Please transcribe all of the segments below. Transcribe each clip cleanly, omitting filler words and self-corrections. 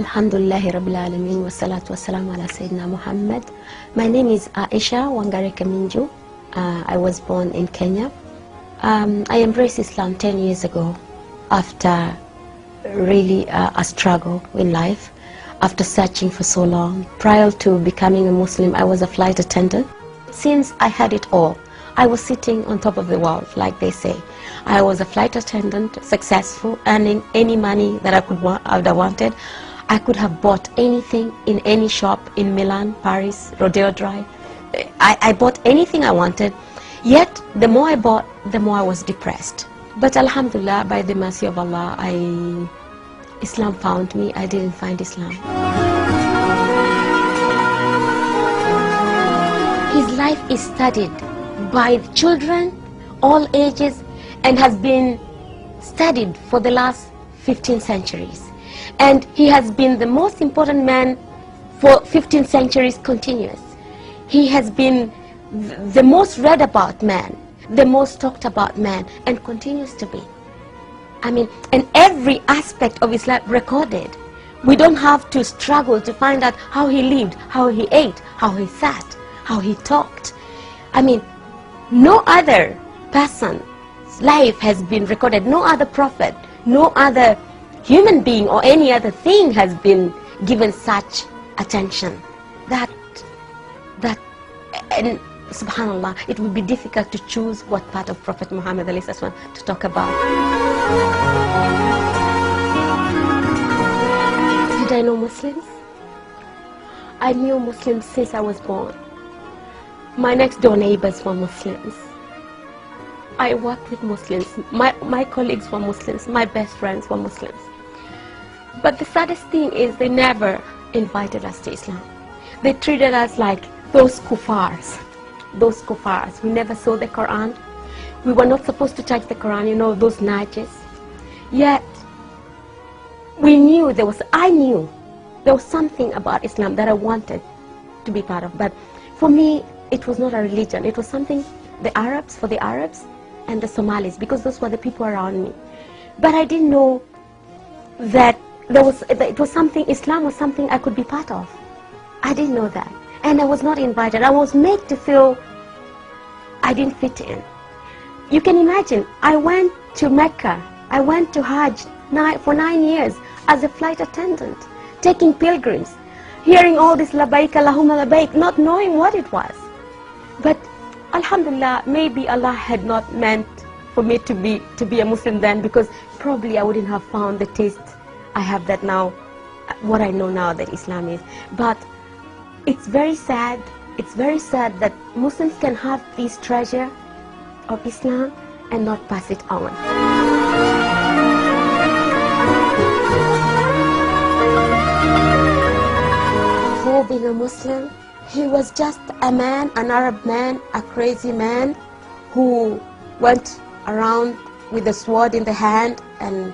Alhamdulillahi Rabbil Alameen wa salatu wa salam ala Sayyidina Muhammad. My name is Aisha Wangare Kaminju. I was born in Kenya. I embraced Islam 10 years ago after really a struggle in life, after searching for so long. Prior to becoming a Muslim, I was a flight attendant. Since I had it all, I was sitting on top of the world, like they say. I was a flight attendant, successful, earning any money that I would have wanted. I could have bought anything in any shop in Milan, Paris, Rodeo Drive. I bought anything I wanted. Yet, the more I bought, the more I was depressed. But Alhamdulillah, by the mercy of Allah, Islam found me. I didn't find Islam. His life is studied by children, all ages, and has been studied for the last 15 centuries. And he has been the most important man for 15 centuries continuous. He has been the most read about man, the most talked about man, and continues to be. I mean, and every aspect of his life recorded. We don't have to struggle to find out how he lived, how he ate, how he sat, how he talked. I mean, no other person's life has been recorded, no other prophet, no other human being or any other thing has been given such attention. And subhanallah, it would be difficult to choose what part of Prophet Muhammad to talk about. Did I know Muslims? I knew Muslims since I was born. My next door neighbors were Muslims. I worked with Muslims. My colleagues were Muslims. My best friends were Muslims. But the saddest thing is they never invited us to Islam. They treated us like those kuffars. Those kuffars. We never saw the Quran. We were not supposed to touch the Quran, you know, those najis. Yet, I knew there was something about Islam that I wanted to be part of. But for me, it was not a religion. It was something, for the Arabs and the Somalis, because those were the people around me. But I didn't know that Islam was something I could be part of. I didn't know that. And I was not invited. I was made to feel I didn't fit in. You can imagine, I went to Mecca. I went to Hajj for 9 years as a flight attendant, taking pilgrims, hearing all this labaik, Allahumma labaik, not knowing what it was. But alhamdulillah, maybe Allah had not meant for me to be a Muslim then, because probably I wouldn't have found the taste I have that now, what I know now that Islam is. But it's very sad that Muslims can have this treasure of Islam and not pass it on. Before being a Muslim, he was just a man, an Arab man, a crazy man who went around with a sword in the hand and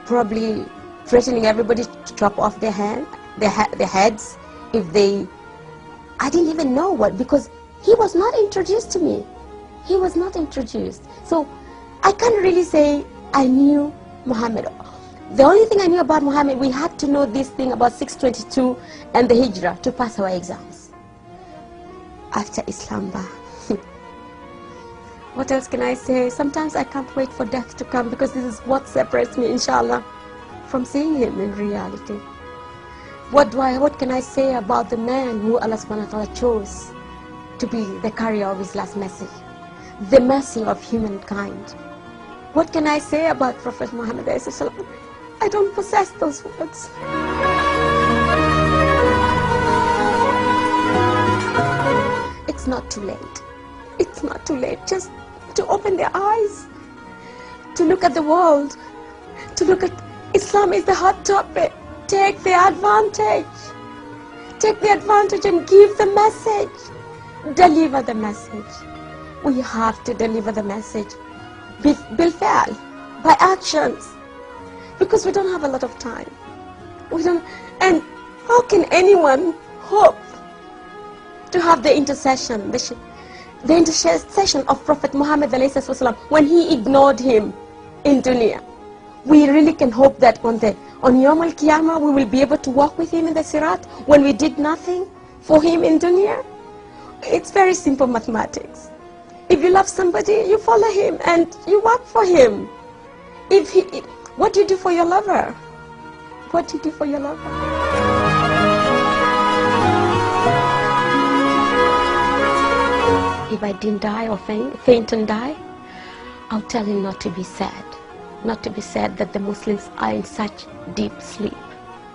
probably threatening everybody to chop off their heads if they... I didn't even know what, because he was not introduced to me. He was not introduced. So I can't really say I knew Muhammad. The only thing I knew about Muhammad, we had to know this thing about 622 and the Hijrah to pass our exams. After Islam, what else can I say? Sometimes I can't wait for death to come, because this is what separates me, inshallah, from seeing him in reality. What can I say about the man who Allah subhanahu wa ta'ala chose to be the carrier of his last message, the mercy of humankind? What can I say about Prophet Muhammad? I don't possess those words. It's not too late. It's not too late just to open their eyes, to look at the world, to look at Islam is the hot topic. Take the advantage. Take the advantage and give the message. Deliver the message. We have to deliver the message. Bilfa'al, by actions. Because we don't have a lot of time. And how can anyone hope to have the intercession, the intercession of Prophet Muhammad when he ignored him in dunya? We really can hope that on the On Yom Al-Qiyamah, we will be able to walk with him in the Sirat when we did nothing for him in dunya. It's very simple mathematics. If you love somebody, you follow him and you work for him. What do you do for your lover? What do you do for your lover? If I didn't die or faint and die, I'll tell him not to be sad. Not to be sad that the Muslims are in such deep sleep,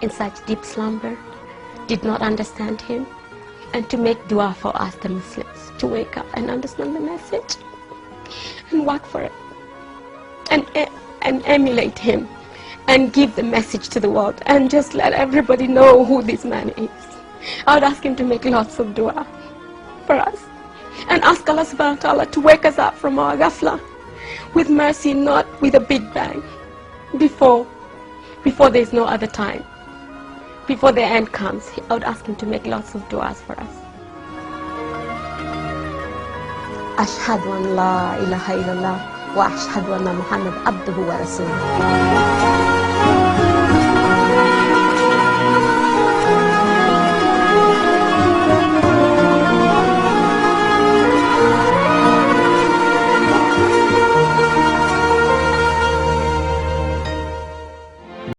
in such deep slumber, did not understand him, and to make dua for us, the Muslims, to wake up and understand the message and work for it and emulate him and give the message to the world and just let everybody know who this man is. I would ask him to make lots of dua for us and ask Allah subhanahu wa ta'ala to wake us up from our ghafla with mercy, not with a big bang, before there's no other time, before the end comes. I would ask him to make lots of du'as for us. Ashhadu an la ilaha illallah wa ashhadu anna Muhammad abduhu wa rasuluh.